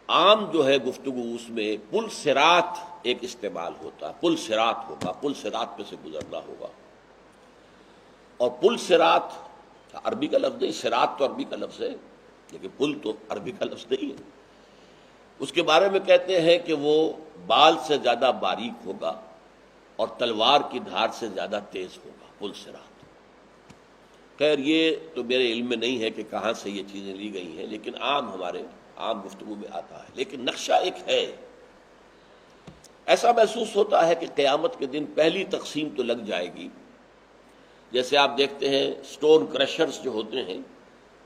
عام جو ہے گفتگو اس میں پل صراط ایک استعمال ہوتا ہے، پل صراط ہوگا، پل صراط پہ سے گزرنا ہوگا. اور پل صراط عربی کا لفظ نہیں، صراط تو عربی کا لفظ ہے لیکن پل تو عربی کا لفظ نہیں ہے. اس کے بارے میں کہتے ہیں کہ وہ بال سے زیادہ باریک ہوگا اور تلوار کی دھار سے زیادہ تیز ہوگا، پل صراط. خیر یہ تو میرے علم میں نہیں ہے کہ کہاں سے یہ چیزیں لی گئی ہیں، لیکن ہمارے عام گفتگو میں آتا ہے. لیکن نقشہ ایک ہے. ایسا محسوس ہوتا ہے کہ قیامت کے دن پہلی تقسیم تو لگ جائے گی. جیسے آپ دیکھتے ہیں سٹون کرشرز جو ہوتے ہیں،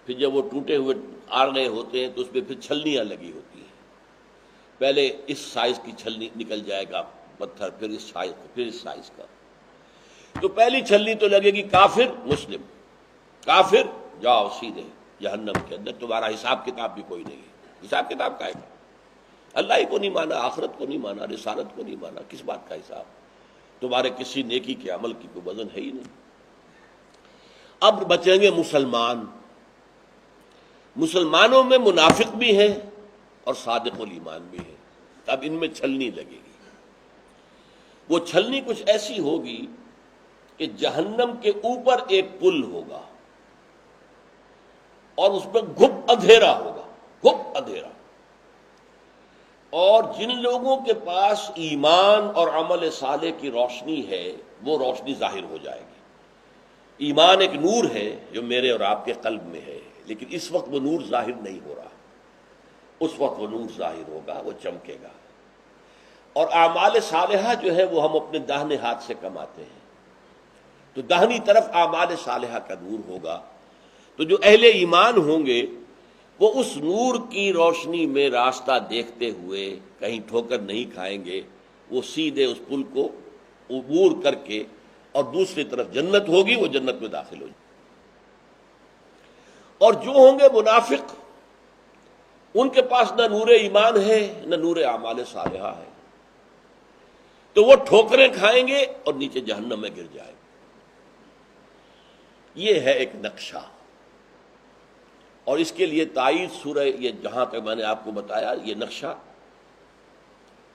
پھر جب وہ ٹوٹے ہوئے آ رہے ہوتے ہیں تو اس پہ پھر چھلنیاں لگی ہوتی ہیں. پہلے اس سائز کی چھلنی نکل جائے گا پتھر، پھر اس سائز کا، پھر اس سائز کا. تو پہلی چھلنی تو لگے گی کافر مسلم. کافر جاؤ سیدھے جہنم کے اندر، تمہارا حساب کتاب بھی کوئی نہیں ہے. حساب کتاب کا ہے، اللہ ہی کو نہیں مانا، آخرت کو نہیں مانا، رسالت کو نہیں مانا، کس بات کا حساب؟ تمہارے کسی نیکی کے عمل کی کوئی وزن ہے ہی نہیں. اب بچیں گے مسلمان. مسلمانوں میں منافق بھی ہیں اور صادق الایمان بھی ہیں. اب ان میں چھلنی لگے گی. وہ چھلنی کچھ ایسی ہوگی کہ جہنم کے اوپر ایک پل ہوگا اور اس میں گھپ اندھیرا ہوگا، گھپ اندھیرا. اور جن لوگوں کے پاس ایمان اور عمل صالح کی روشنی ہے وہ روشنی ظاہر ہو جائے گی. ایمان ایک نور ہے جو میرے اور آپ کے قلب میں ہے، لیکن اس وقت وہ نور ظاہر نہیں ہو رہا. اس وقت وہ نور ظاہر ہوگا، وہ چمکے گا. اور اعمال صالحہ جو ہے وہ ہم اپنے داہنے ہاتھ سے کماتے ہیں، تو داہنی طرف اعمال صالحہ کا نور ہوگا. تو جو اہل ایمان ہوں گے وہ اس نور کی روشنی میں راستہ دیکھتے ہوئے کہیں ٹھوکر نہیں کھائیں گے. وہ سیدھے اس پل کو عبور کر کے اور دوسری طرف جنت ہوگی، وہ جنت میں داخل ہو جائے. اور جو ہوں گے منافق، ان کے پاس نہ نور ایمان ہے نہ نور اعمال صالحہ ہے، تو وہ ٹھوکریں کھائیں گے اور نیچے جہنم میں گر جائیں گے. یہ ہے ایک نقشہ. اور اس کے لیے تائید سورہ، یہ جہاں تک میں نے آپ کو بتایا یہ نقشہ،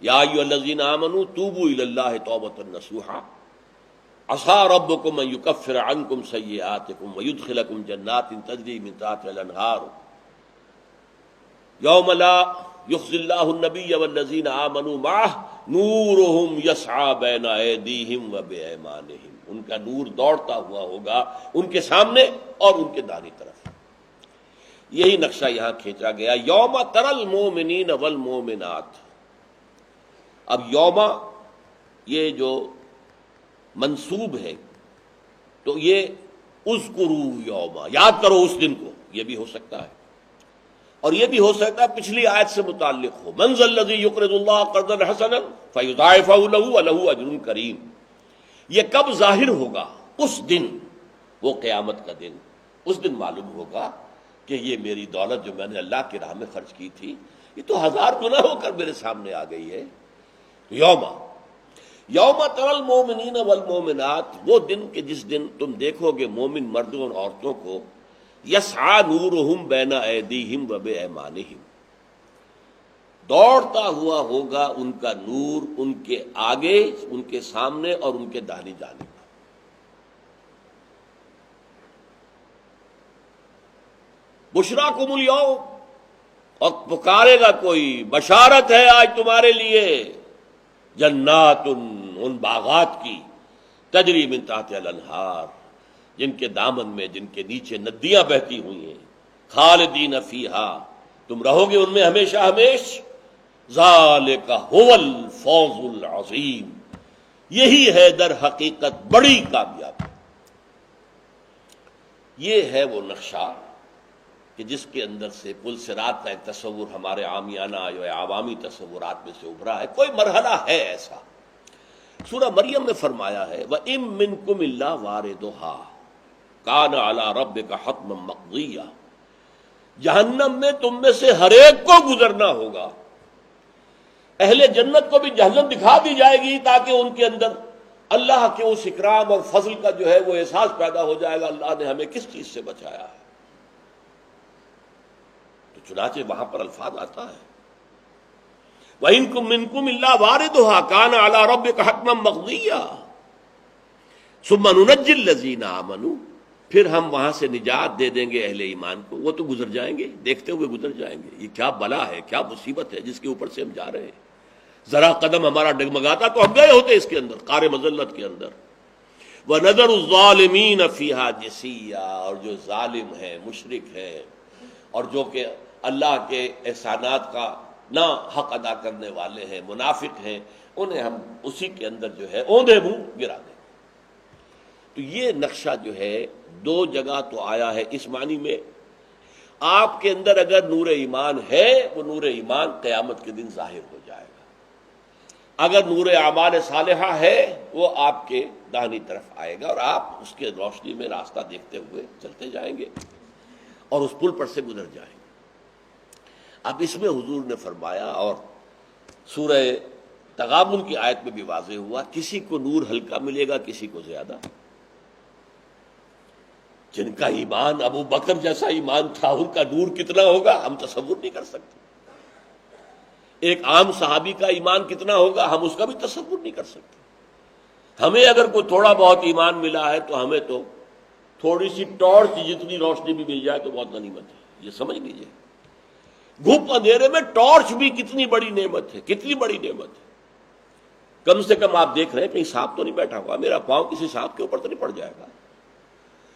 یا ایھا الذین آمنوا توبوا الی اللہ توبۃ نصوحا عسیٰ ربکم ان یکفر عنکم سیئاتکم ویدخلکم جنات تجری من تحتہا الانہار یوم لا یخزی اللہ النبی والذین آمنوا معہ نورہم یسعی بین ایدیہم وبایمانہم. ان کا نور دوڑتا ہوا ہوگا ان کے سامنے اور ان کے دائیں طرف. یہی نقشہ یہاں کھینچا گیا. یوم تری المؤمنین والمؤمنات. اب یوم یہ جو منصوب ہے تو یہ اذکروا یوم، یاد کرو اس دن کو، یہ بھی ہو سکتا ہے. اور یہ بھی ہو سکتا ہے پچھلی آیت سے متعلق ہو، من ذا الذی یقرض اللہ قرضا حسنا فیضاعفہ لہ ولہ اجر کریم. یہ کب ظاہر ہوگا؟ اس دن، وہ قیامت کا دن. اس دن معلوم ہوگا کہ یہ میری دولت جو میں نے اللہ کی راہ میں خرچ کی تھی یہ تو 1000 گنا ہو کر میرے سامنے آ گئی ہے. یوم تری المؤمنین والمؤمنات، وہ دن کہ جس دن تم دیکھو گے مومن مردوں اور عورتوں کو، یسعی نورہم بین ایدیہم وبایمانہم، دوڑتا ہوا ہوگا ان کا نور ان کے آگے، ان کے سامنے اور ان کے داہنی جانب. بشراکم الیوم، اور پکارے گا کوئی، بشارت ہے آج تمہارے لیے، جنات، ان باغات کی، تجری من تحتہا الانہار، جن کے دامن میں، جن کے نیچے ندیاں بہتی ہوئی ہیں، خالدین فیہا، تم رہو گے ان میں ہمیشہ ہمیش. ذالک ھو الفوز العظیم، یہی ہے در حقیقت بڑی کامیابی. یہ ہے وہ نقشہ کہ جس کے اندر سے پل صراط کا ایک تصور ہمارے عامیانہ یا عوامی تصورات میں سے ابھرا ہے. کوئی مرحلہ ہے ایسا. سورہ مریم میں فرمایا ہے وَإِن مِّنكُمْ إِلَّا وَارِدُهَا كَانَ عَلَىٰ رَبِّكَ حَتْمًا مَّقْضِيًّا. جہنم میں تم میں سے ہر ایک کو گزرنا ہوگا. اہل جنت کو بھی جہنم دکھا دی جائے گی تاکہ ان کے اندر اللہ کے اس اکرام اور فضل کا جو ہے وہ احساس پیدا ہو جائے گا، اللہ نے ہمیں کس چیز سے بچایا ہے. تو چنانچہ وہاں پر الفاظ آتا ہے وَإِنْكُمْ مِنْكُمْ إِلَّا وَارِدُهَا كَانَ عَلَى رَبِّكَ حَتْمًا مَقْضِيًّا ثُمَّ نُنَجِّي الَّذِينَ آمَنُوا، پھر ہم وہاں سے نجات دے دیں گے اہل ایمان کو، وہ تو گزر جائیں گے، دیکھتے ہوئے گزر جائیں گے۔ یہ کیا بلا ہے، کیا مصیبت ہے جس کے اوپر سے ہم جا رہے ہیں۔ ذرا قدم ہمارا ڈگمگاتا تو ہم گئے ہوتے اس کے اندر، قعر مذلت کے اندر۔ وَنَذَرُ الظَّالِمِينَ فِيهَا جِثِيًّا، اور جو ظالم ہیں، مشرک ہیں، اور جو کہ اللہ کے احسانات کا نہ حق ادا کرنے والے ہیں، منافق ہیں، انہیں ہم اسی کے اندر جو ہے اوندھے منہ گرا دیں۔ تو یہ نقشہ جو ہے دو جگہ تو آیا ہے اس معنی میں، آپ کے اندر اگر نور ایمان ہے وہ نور ایمان قیامت کے دن ظاہر ہو جائے گا، اگر نور اعمال صالحہ ہے وہ آپ کے داہنی طرف آئے گا اور آپ اس کے روشنی میں راستہ دیکھتے ہوئے چلتے جائیں گے اور اس پل پر سے گزر جائیں گے۔ اب اس میں حضور نے فرمایا، اور سورہ تغابن کی آیت میں بھی واضح ہوا، کسی کو نور ہلکا ملے گا، کسی کو زیادہ۔ جن کا ایمان ابو بکر جیسا ایمان تھا ان کا نور کتنا ہوگا ہم تصور نہیں کر سکتے، ایک عام صحابی کا ایمان کتنا ہوگا ہم اس کا بھی تصور نہیں کر سکتے۔ ہمیں اگر کوئی تھوڑا بہت ایمان ملا ہے تو ہمیں تو تھوڑی سی ٹارچ جتنی روشنی بھی مل جائے تو بہت غنیمت ہے، یہ سمجھ لیجئے۔ گھپ اندھیرے میں ٹارچ بھی کتنی بڑی نعمت ہے، کتنی بڑی نعمت ہے۔ کم سے کم آپ دیکھ رہے ہیں کہیں سانپ تو نہیں بیٹھا ہوا، میرا پاؤں کسی سانپ کے اوپر تو نہیں پڑ جائے گا،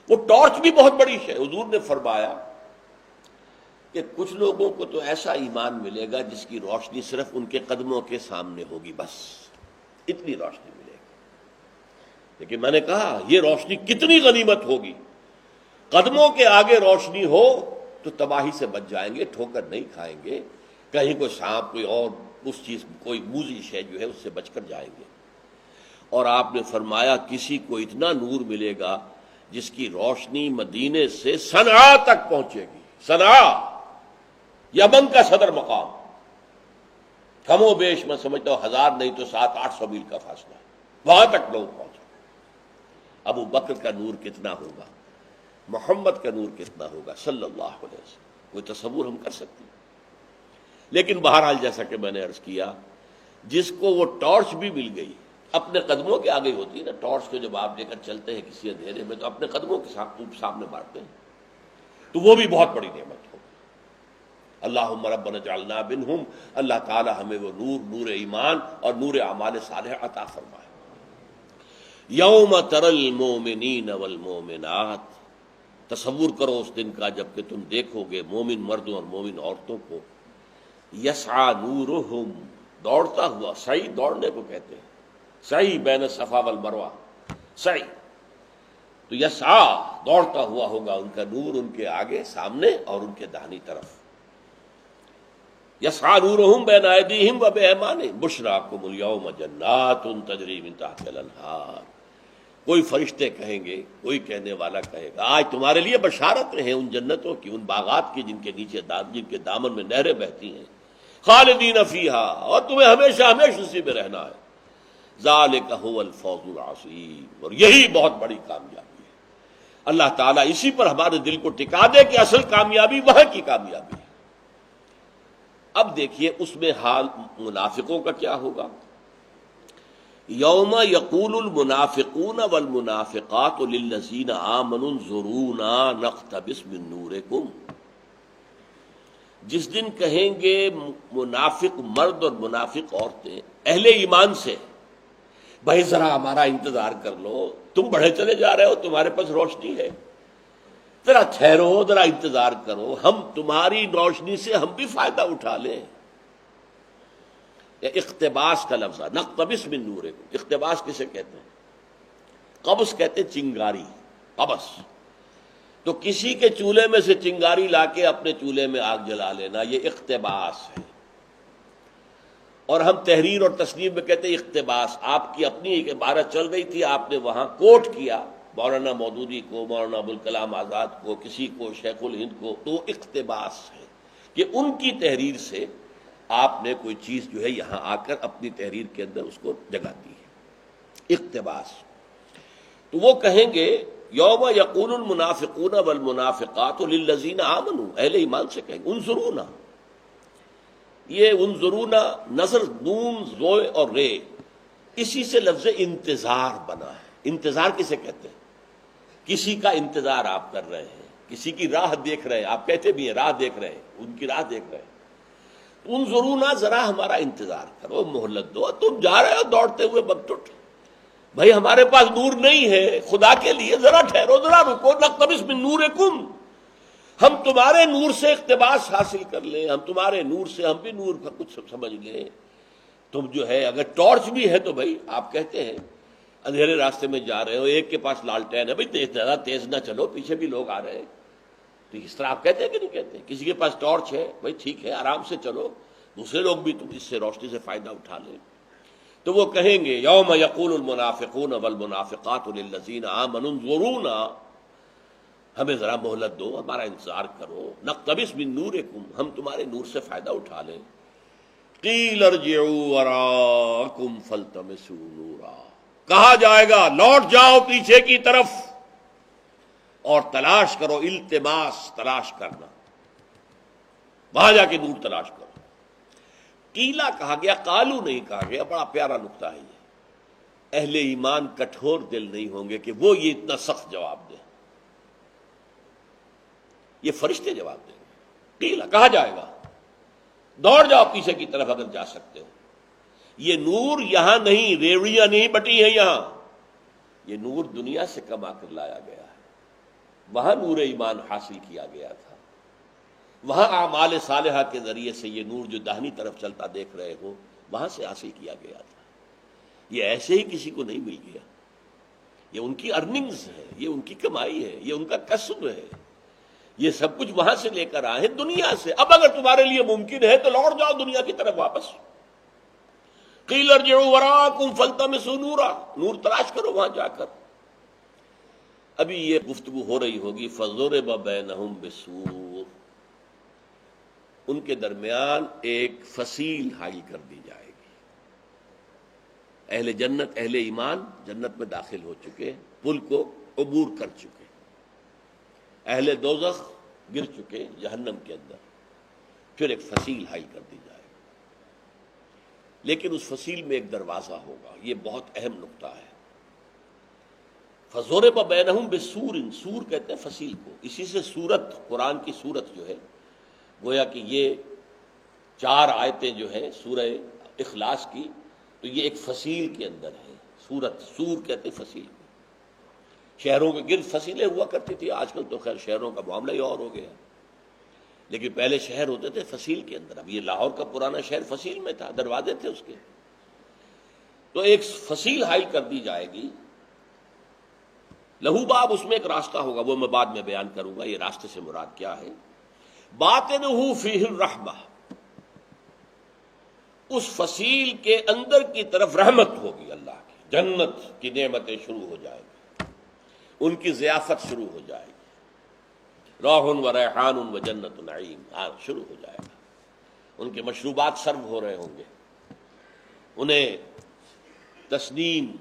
وہ ٹارچ بھی بہت بڑی ہے۔ حضور نے فرمایا کہ کچھ لوگوں کو تو ایسا ایمان ملے گا جس کی روشنی صرف ان کے قدموں کے سامنے ہوگی، بس اتنی روشنی ملے گی۔ لیکن میں نے کہا یہ روشنی کتنی غنیمت ہوگی، قدموں کے آگے روشنی ہو تو تباہی سے بچ جائیں گے، ٹھوکر نہیں کھائیں گے، کہیں کوئی سانپ کوئی اور اس چیز کوئی موذی شے جو ہے اس سے بچ کر جائیں گے۔ اور آپ نے فرمایا کسی کو اتنا نور ملے گا جس کی روشنی مدینے سے صنعاء تک پہنچے گی۔ صنعاء یمن کا صدر مقام، کم و بیش میں سمجھتا ہوں 1000 نہیں تو 700-800 میل کا فاصلہ ہے، وہاں تک لوگ پہنچے۔ ابو بکر کا نور کتنا ہوگا، محمد کا نور کتنا ہوگا صلی اللہ علیہ وسلم، کوئی تصور ہم کر سکتے ہیں؟ لیکن بہرحال جیسا کہ میں نے عرض کیا، جس کو وہ ٹارچ بھی مل گئی، اپنے قدموں کے آگے ہوتی ہے نا ٹارچ، کو جب آپ لے کر چلتے ہیں کسی اندھیرے میں تو اپنے قدموں کے سامنے مارتے ہیں، تو وہ بھی بہت بڑی نعمت ہوگی۔ اللہم ربنا اجعلنا منہم، اللہ تعالی ہمیں وہ نور، نور ایمان اور نور اعمال صالحہ عطا فرمائے۔ یوم تر المومنین والمومنات، تصور کرو اس دن کا جب کہ تم دیکھو گے مومن مردوں اور مومن عورتوں کو، یسعی نورہم، دوڑتا ہوا، سعی دوڑنے کو کہتے ہیں، سعی بین الصفا والمروہ، سعی تو یسعی دوڑتا ہوا ہوگا ان کا نور ان کے آگے سامنے اور ان کے داہنی طرف۔ یسعی نورہم بین ایدیہم و بایمانہم بشراکم اليوم جنات تجری من تحتها الانہار، کوئی فرشتے کہیں گے، کوئی کہنے والا کہے گا آج تمہارے لیے بشارتیں ہیں ان جنتوں کی، ان باغات کی جن کے نیچے جن کے دامن میں نہریں بہتی ہیں، خالدین فیہا، اور تمہیں ہمیشہ ہمیشہ اسی میں رہنا ہے، ذالک هو الفوز العظیم، اور یہی بہت بڑی کامیابی ہے۔ اللہ تعالیٰ اسی پر ہمارے دل کو ٹکا دے کہ اصل کامیابی وہاں کی کامیابی ہے۔ اب دیکھیے اس میں حال منافقوں کا کیا ہوگا۔ یوم یقول المنافقون والمنافقات للذین آمنوا انظرونا نقتبس من نورکم، جس دن کہیں گے منافق مرد اور منافق عورتیں اہل ایمان سے، بھائی ذرا ہمارا انتظار کر لو، تم بڑھے چلے جا رہے ہو، تمہارے پاس روشنی ہے، ذرا ٹھہرو، ذرا انتظار کرو، ہم تمہاری روشنی سے ہم بھی فائدہ اٹھا لیں۔ اقتباس کا لفظ ہے، نقتبس من نورکم، اقتباس کسے کہتے ہیں؟ قبض کہتے ہیں چنگاری، قبض، تو کسی کے چولہے میں سے چنگاری لا کے اپنے چولہے میں آگ جلا لینا، یہ اقتباس ہے۔ اور ہم تحریر اور تصنیف میں کہتے ہیں اقتباس، آپ کی اپنی ایک عبارت چل رہی تھی، آپ نے وہاں کوٹ کیا مولانا مودودی کو، مولانا ابوالکلام آزاد کو، کسی کو، شیخ الہند کو، تو اقتباس ہے کہ ان کی تحریر سے آپ نے کوئی چیز جو ہے یہاں آ کر اپنی تحریر کے اندر اس کو جگہ دی ہے، اقتباس۔ تو وہ کہیں گے یوم یقول المنافقون والمنافقات للذین آمنوا، اہل ایمان سے کہیں گے انظرونا، یہ انظرونا نظر نون زوئے اور رے اسی سے لفظ انتظار بنا ہے۔ انتظار کسے کہتے ہیں؟ کسی کا انتظار آپ کر رہے ہیں، کسی کی راہ دیکھ رہے ہیں، آپ کہتے بھی ہیں راہ دیکھ رہے ہیں، ان کی راہ دیکھ رہے ہیں۔ انظرونا ذرا ہمارا انتظار کرو، مہلت دو، تم جا رہے ہو دوڑتے ہوئے بگٹٹ، بھائی ہمارے پاس نور نہیں ہے، خدا کے لیے ذرا ٹھہرو، ذرا رکو، نقتبس من نورکم، ہم تمہارے نور سے اقتباس حاصل کر لیں، ہم تمہارے نور سے ہم بھی نور کا کچھ سمجھ لیں۔ تم جو ہے اگر ٹارچ بھی ہے تو بھائی آپ کہتے ہیں اندھیرے راستے میں جا رہے ہو، ایک کے پاس لالٹین ہے، بھائی زیادہ تیز نہ چلو، پیچھے بھی لوگ آ رہے ہیں، تو اس طرح آپ کہتے ہیں کہ نہیں کہتے؟ کسی کے پاس ٹارچ ہے، بھائی ٹھیک ہے آرام سے چلو، دوسرے لوگ بھی تم اس سے روشنی سے فائدہ اٹھا لیں۔ تو وہ کہیں گے یوم یقول المنافقون والمنافقات للذین آمنوا انظرونا، ہمیں ذرا مہلت دو، ہمارا انتظار کرو، نقتبس من نورکم، ہم تمہارے نور سے فائدہ اٹھا لیں۔ قیل ارجعوا وراءکم فالتمسوا نورا، کہا جائے گا لوٹ جاؤ پیچھے کی طرف اور تلاش کرو، التماس تلاش کرنا، وہاں جا کے نور تلاش کرو۔ قیلا کہا گیا، قالو نہیں کہا گیا، بڑا پیارا نکتہ ہے یہ۔ اہل ایمان کٹھور دل نہیں ہوں گے کہ وہ یہ اتنا سخت جواب دیں، یہ فرشتے جواب دیں گے۔ قیلا کہا جائے گا دوڑ جاؤ پیچھے کی طرف اگر جا سکتے ہو۔ یہ نور یہاں نہیں، ریوڑیاں نہیں بٹی ہیں یہاں، یہ نور دنیا سے کما کر لایا گیا ہے، وہاں نور ایمان حاصل کیا گیا تھا، وہاں اعمال صالحہ کے ذریعے سے یہ نور جو داہنی طرف چلتا دیکھ رہے ہو وہاں سے حاصل کیا گیا تھا۔ یہ ایسے ہی کسی کو نہیں مل گیا، یہ ان کی ارننگز ہے، یہ ان کی کمائی ہے، یہ ان کا کسب ہے، یہ سب کچھ وہاں سے لے کر آئے ہیں دنیا سے۔ اب اگر تمہارے لیے ممکن ہے تو لوٹ جاؤ دنیا کی طرف واپس۔ قیل ارجعوا وراءکم فالتمسوا نورا، نور تلاش کرو وہاں جا کر۔ ابھی یہ گفتگو ہو رہی ہوگی فضرب بینہم بسور، ان کے درمیان ایک فصیل حائل کر دی جائے گی۔ اہل جنت اہل ایمان جنت میں داخل ہو چکے، پل کو عبور کر چکے، اہل دوزخ گر چکے جہنم کے اندر، پھر ایک فصیل حائل کر دی جائے گی، لیکن اس فصیل میں ایک دروازہ ہوگا، یہ بہت اہم نقطہ ہے۔ فضرب بینہم بسور، سور کہتے ہیں فصیل کو، اسی سے سورت، قرآن کی سورت جو ہے، گویا کہ یہ 4 آیتیں جو ہیں سورہ اخلاص کی، تو یہ ایک فصیل کے اندر ہے، سورت، سور کہتے ہیں فصیل کو۔ شہروں کے گرد فصیلیں ہوا کرتی تھی، آج کل تو خیر شہروں کا معاملہ ہی اور ہو گیا، لیکن پہلے شہر ہوتے تھے فصیل کے اندر۔ اب یہ لاہور کا پرانا شہر فصیل میں تھا، دروازے تھے اس کے، تو ایک فصیل حائل کر دی جائے گی، لہو باب، اس میں ایک راستہ ہوگا، وہ میں بعد میں بیان کروں گا یہ راستے سے مراد کیا ہے۔ باطنہ فیہ الرحمہ، اس فصیل کے اندر کی طرف رحمت ہوگی اللہ کی، جنت کی نعمتیں شروع ہو جائیں گی، ان کی ضیافت شروع ہو جائے گی، روح و ریحان و جنت نعیم شروع ہو جائے گا، ان کے مشروبات سرو ہو رہے ہوں گے، انہیں تسنیم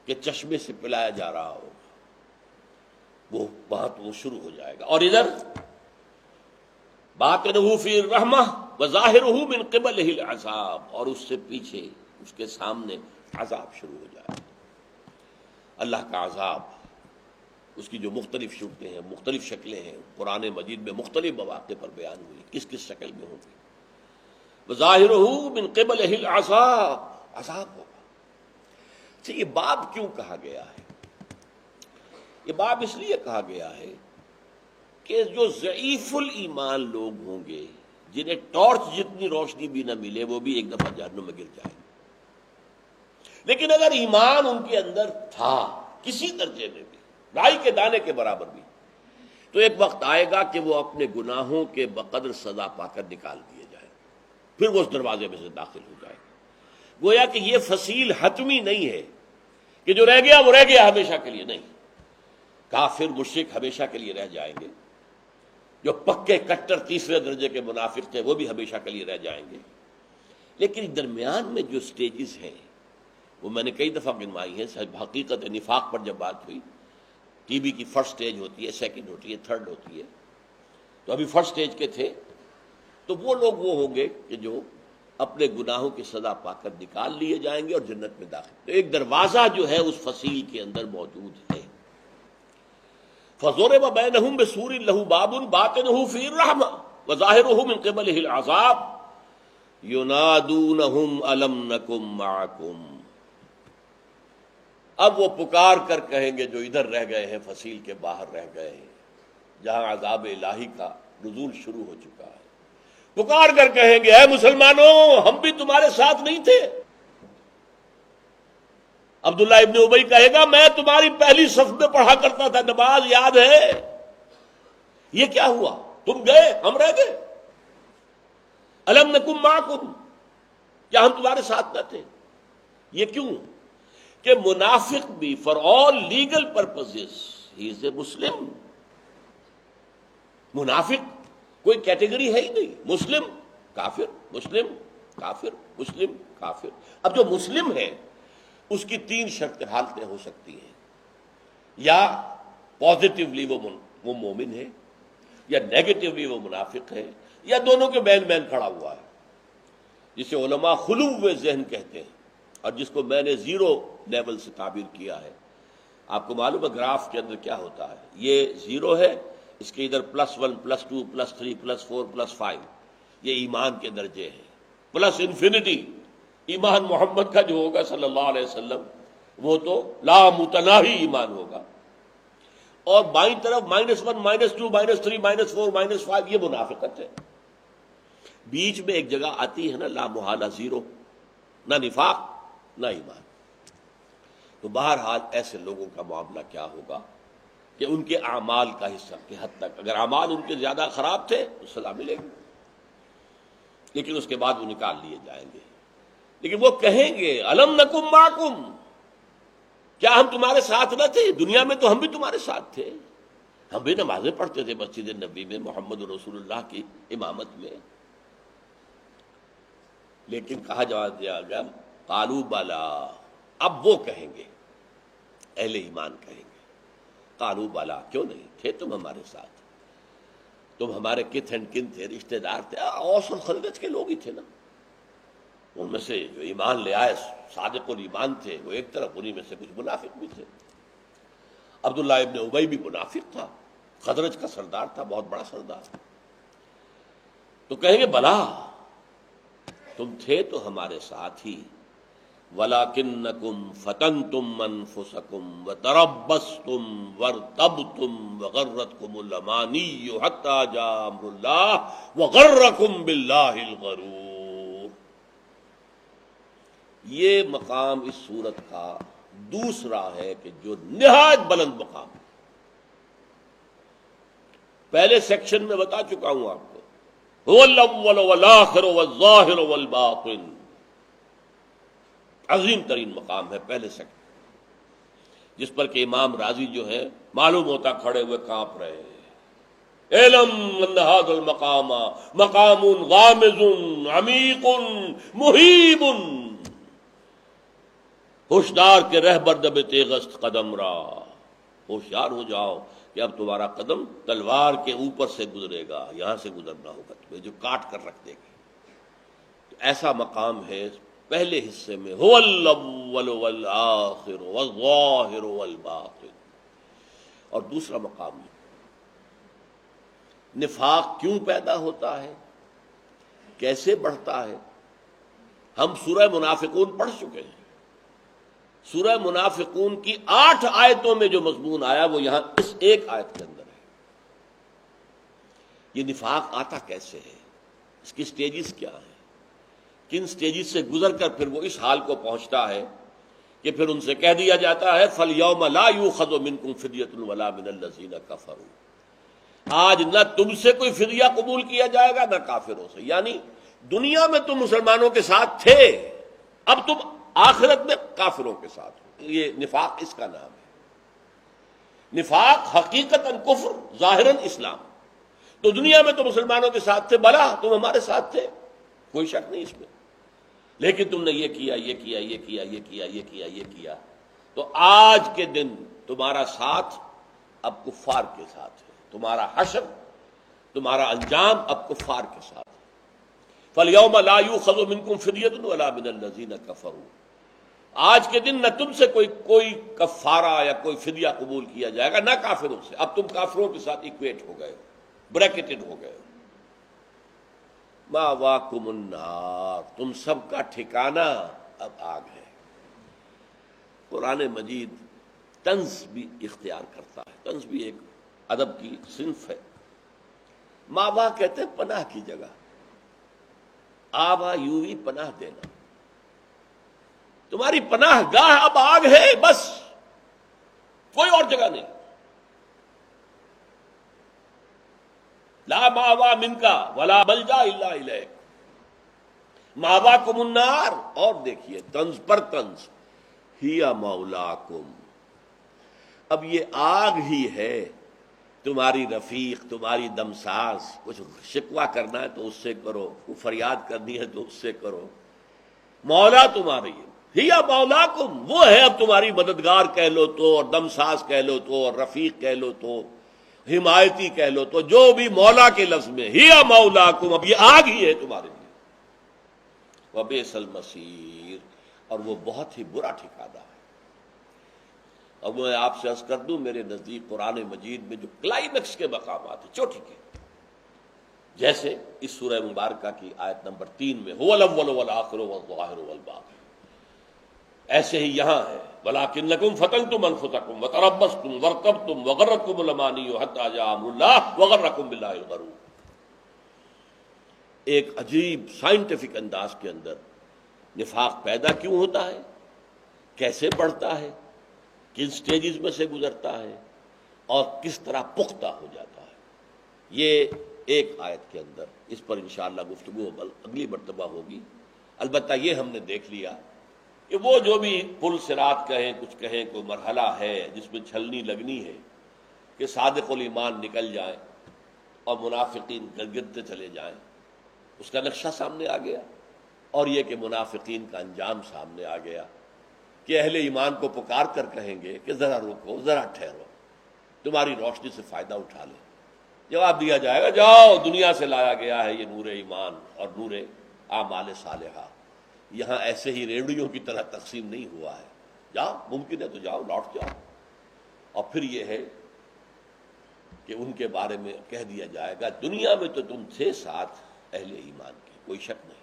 کے چشمے سے پلایا جا رہا ہوگا، وہ بات وہ شروع ہو جائے گا۔ اور ادھر باطنہ فی الرحمہ وظاہرہ من قبلہ العذاب، اور اس سے پیچھے اس کے سامنے عذاب شروع ہو جائے گا، اللہ کا عذاب، اس کی جو مختلف صورتیں ہیں، مختلف شکلیں ہیں، قرآن مجید میں مختلف مواقع پر بیان ہوئی، کس کس شکل میں ہوں گی۔ وظاہرہ من قبلہ العذاب، عذاب ہوگا۔ اچھا، یہ باب کیوں کہا گیا ہے؟ یہ باب اس لیے کہا گیا ہے کہ جو ضعیف الایمان لوگ ہوں گے، جنہیں ٹارچ جتنی روشنی بھی نہ ملے، وہ بھی ایک دفعہ جہنم میں گر جائیں گے، لیکن اگر ایمان ان کے اندر تھا کسی درجے میں بھی، رائی کے دانے کے برابر بھی، تو ایک وقت آئے گا کہ وہ اپنے گناہوں کے بقدر سزا پا کر نکال دیے جائیں، پھر وہ اس دروازے میں سے داخل ہو جائے گا۔ گویا کہ یہ فصیل حتمی نہیں ہے کہ جو رہ گیا وہ رہ گیا ہمیشہ کے لیے، نہیں، کافر مشرک ہمیشہ کے لیے رہ جائیں گے، جو پکے کٹر تیسرے درجے کے منافق تھے وہ بھی ہمیشہ کے لیے رہ جائیں گے، لیکن درمیان میں جو سٹیجز ہیں وہ میں نے کئی دفعہ گنوائی ہیں۔ حقیقت نفاق پر جب بات ہوئی، ٹی بی کی فرسٹ سٹیج ہوتی ہے، سیکنڈ ہوتی ہے، تھرڈ ہوتی ہے، تو ابھی فرسٹ سٹیج کے تھے، تو وہ لوگ وہ ہوں گے کہ جو اپنے گناہوں کی سزا پا کر نکال لیے جائیں گے اور جنت میں داخل. تو ایک دروازہ جو ہے اس فصیل کے اندر موجود ہے. فَضُرِبَ بَيْنَهُمْ بِسُورٍ لَهُ بَابٌ بَاطِنُهُ فِيهِ الرَّحْمَةُ وَظَاهِرُهُ مِنْ قِبَلِهِ الْعَذَابُ يُنَادُونَهُمْ أَلَمْ نَكُنْ مَعَكُمْ. اب وہ پکار کر کہیں گے جو ادھر رہ گئے ہیں، فصیل کے باہر رہ گئے ہیں جہاں عذاب الہی کا نزول شروع ہو چکا ہے، پکار کر کہیں گے اے مسلمانوں ہم بھی تمہارے ساتھ نہیں تھے. عبداللہ ابن ابی کہے گا میں تمہاری پہلی صف میں پڑھا کرتا تھا نماز، یاد ہے؟ یہ کیا ہوا؟ تم گئے ہم رہ گئے. الم نکم معکم، کیا ہم تمہارے ساتھ نہ تھے؟ یہ کیوں کہ منافق بھی فار آل لیگل پرپزز ہی از اے مسلم. منافق کوئی کیٹیگری ہے ہی نہیں. مسلم کافر، مسلم کافر، مسلم کافر. اب جو مسلم ہے اس کی 3 شرط حالتیں ہو سکتی ہیں. یا پازیٹیولی وہ مومن ہے، یا نیگیٹیولی وہ منافق ہے، یا دونوں کے بین بین کھڑا ہوا ہے، جسے علماء خلو ذہن کہتے ہیں اور جس کو میں نے 0 لیول سے تعبیر کیا ہے. آپ کو معلوم ہے گراف کے اندر کیا ہوتا ہے؟ یہ 0 ہے، اس کے ادھر +1 +2 +3 +4 +5 یہ ایمان کے درجے ہیں. پلس انفینٹی ایمان محمد کا جو ہوگا صلی اللہ علیہ وسلم وہ تو لا متناہی ایمان ہوگا. اور بائیں طرف -1 -2 -3 -4 -5 یہ منافقت ہے. بیچ میں ایک جگہ آتی ہے نا لا محالہ 0، نہ نفاق نہ ایمان. تو بہرحال ایسے لوگوں کا معاملہ کیا ہوگا کہ ان کے اعمال کا حصہ کی حد تک اگر اعمال ان کے زیادہ خراب تھے تو سزا ملے گی، لیکن اس کے بعد وہ نکال لیے جائیں گے. لیکن وہ کہیں گے الم نکم معکم، کیا ہم تمہارے ساتھ نہ تھے؟ دنیا میں تو ہم بھی تمہارے ساتھ تھے، ہم بھی نمازیں پڑھتے تھے مسجد نبی میں محمد رسول اللہ کی امامت میں. لیکن کہا جواب دیا گیا قالوا بلا. اب وہ کہیں گے، اہل ایمان کہیں گے قالوا بلا، کیوں نہیں تھے تم ہمارے ساتھ، تم ہمارے کت اینڈ کن تھے، رشتہ دار تھے، اوس اور خزرج کے لوگ ہی تھے نا. ان میں سے جو ایمان لے آئے صادق الایمان تھے وہ ایک طرف، انہی میں سے کچھ منافق بھی تھے. عبداللہ ابن ابی بھی منافق تھا، خزرج کا سردار تھا، بہت بڑا سردار. تو کہیں گے بلا تم تھے تو ہمارے ساتھ ہی، وَلَكِنَّكُمْ فَتَنْتُمْ أَنفُسَكُمْ وَتَرَبَّصْتُمْ وَارْتَبْتُمْ وَغَرَّتْكُمُ الْأَمَانِيُّ حَتَّى جَاءَ أَمْرُ اللَّهِ وَغَرَّكُمْ بِاللَّهِ الْغَرُورُ. یہ مقام اس سورت کا دوسرا ہے کہ جو نہایت بلند مقام. پہلے سیکشن میں بتا چکا ہوں آپ کو، هو الأول والآخر والظاہر والباطن. عظیم ترین مقام ہے پہلے سیکشن، جس پر کہ امام راضی جو ہے معلوم ہوتا کھڑے ہوئے کانپ رہے ہیں. علم ان هذا المقام مقام غامض عمیق محیب. ہوشیار کے رہبر دب تیغست قدم را، ہوشیار ہو جاؤ کہ اب تمہارا قدم تلوار کے اوپر سے گزرے گا، یہاں سے گزرنا ہوگا تمہیں جو کاٹ کر رکھ دے گی. تو ایسا مقام ہے پہلے حصے میں، هو الاول والآخر والظاہر والباطن. اور دوسرا مقام نفاق کیوں پیدا ہوتا ہے، کیسے بڑھتا ہے. ہم سورہ منافقون پڑھ چکے ہیں. سورہ منافقون کی 8 آیتوں میں جو مضمون آیا وہ یہاں اس ایک آیت کے اندر ہے. یہ نفاق آتا کیسے ہے، اس کی سٹیجز کیا ہیں، کن سٹیجز سے گزر کر پھر وہ اس حال کو پہنچتا ہے کہ پھر ان سے کہہ دیا جاتا ہے فَالْيَوْمَ لَا يُؤْخَذُ مِنْكُمْ فِدْيَةٌ وَلَا مِنَ الَّذِينَ كَفَرُوا. آج نہ تم سے کوئی فدیہ قبول کیا جائے گا نہ کافروں سے. یعنی دنیا میں تم مسلمانوں کے ساتھ تھے، اب تم آخرت میں کافروں کے ساتھ ہو. یہ نفاق اس کا نام ہے. نفاق حقیقتاً کفر، ظاہراً اسلام. تو دنیا میں تو مسلمانوں کے ساتھ تھے، بلا تم ہمارے ساتھ تھے، کوئی شک نہیں اس میں، لیکن تم نے یہ کیا یہ کیا یہ کیا یہ کیا یہ کیا یہ کیا. تو آج کے دن تمہارا ساتھ اب کفار کے ساتھ ہے، تمہارا حشر، تمہارا انجام اب کفار کے ساتھ ہے. فَالْيَوْمَ لَا يُؤْخَذُ مِنْكُمْ فِدْيَةٌ وَلَا مِنَ الَّذِينَ كَفَرُوا، آج کے دن نہ تم سے کوئی کفارہ یا کوئی فدیہ قبول کیا جائے گا، نہ کافروں سے. اب تم کافروں کے ساتھ ایکویٹ ہو گئے ہو، بریکٹڈ ہو گئے ہو. مَأْوَاكُمُ النَّارُ، تم سب کا ٹھکانہ اب آگ ہے. قرآن مجید طنز بھی اختیار کرتا ہے. طنز بھی ایک ادب کی صنف ہے. ماوا کہتے ہیں پناہ کی جگہ، آبا یوی پناہ دینا. تمہاری پناہ گاہ اب آگ ہے، بس کوئی اور جگہ نہیں. لا ماوا منکا ولا ملجا الا الیک، ماواکم النار. اور دیکھیے طنز پر طنز، ہی مولاکم، اب یہ آگ ہی ہے تمہاری رفیق، تمہاری دمساز. کچھ شکوہ کرنا ہے تو اس سے کرو، فریاد کرنی ہے تو اس سے کرو. مولا تمہاری ہے، ہی مولاکم، وہ ہے اب تمہاری مددگار کہہ لو تو، اور دمساز کہہ لو تو، اور رفیق کہہ لو تو، حمایتی کہہ لو تو، جو بھی مولا کے لفظ میں، ہی مولاکم، اب یہ آگ ہی ہے تمہارے لیے. وبئس المصیر، اور وہ بہت ہی برا ٹھکانہ ہے. اب میں آپ سے عرض کر دوں، میرے نزدیک قرآن مجید میں جو کلائمیکس کے مقامات ہیں، چوٹی کے، جیسے اس سورہ مبارکہ کی آیت نمبر 3 میں هو الاول والآخر والظاہر والباطن، ایسے ہی یہاں ہے وَلَٰكِنَّكُمْ فَتَنْتُمْ أَنفُسَكُمْ وَتَرَبَّصْتُمْ وَارْتَبْتُمْ وَغَرَّتْكُمُ الْأَمَانِيُّ حَتَّىٰ جَاءَ أَمْرُ اللَّهِ وَغَرَّكُمْ بِاللَّهِ الْغَرُورُ. ایک عجیب سائنٹیفک انداز کے اندر نفاق پیدا کیوں ہوتا ہے، کیسے بڑھتا ہے، کن سٹیجز میں سے گزرتا ہے، اور کس طرح پختہ ہو جاتا ہے. یہ ایک آیت کے اندر، اس پر انشاءاللہ گفتگو اگلی مرتبہ ہوگی. البتہ یہ ہم نے دیکھ لیا کہ وہ جو بھی پل صراط کہیں، کچھ کہیں، کوئی مرحلہ ہے جس میں چھلنی لگنی ہے کہ صادق الایمان نکل جائیں اور منافقین گرتے چلے جائیں، اس کا نقشہ سامنے آ گیا. اور یہ کہ منافقین کا انجام سامنے آ گیا کہ اہل ایمان کو پکار کر کہیں گے کہ ذرا رکو، ذرا ٹھہرو، تمہاری روشنی سے فائدہ اٹھا لیں. جواب دیا جائے گا جاؤ، دنیا سے لایا گیا ہے یہ نور ایمان اور نور اعمال صالحہ، یہاں ایسے ہی ریوڑیوں کی طرح تقسیم نہیں ہوا ہے. جاؤ، ممکن ہے تو جاؤ، لوٹ جاؤ. اور پھر یہ ہے کہ ان کے بارے میں کہہ دیا جائے گا دنیا میں تو تم تھے ساتھ اہل ایمان کے، کوئی شک نہیں،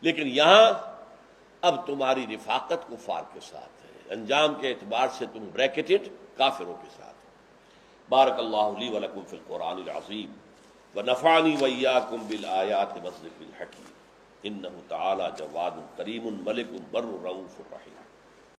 لیکن یہاں اب تمہاری رفاقت کفار کے ساتھ ہے، انجام کے اعتبار سے تم بریکٹڈ کافروں کے ساتھ. بارک اللہ لی ولکم فی القرآن العظیم ونفعنی وإیاکم بالآیات والذکر الحکیم. انہ تعالی جواد کریم ملک بر رؤوف رحیم.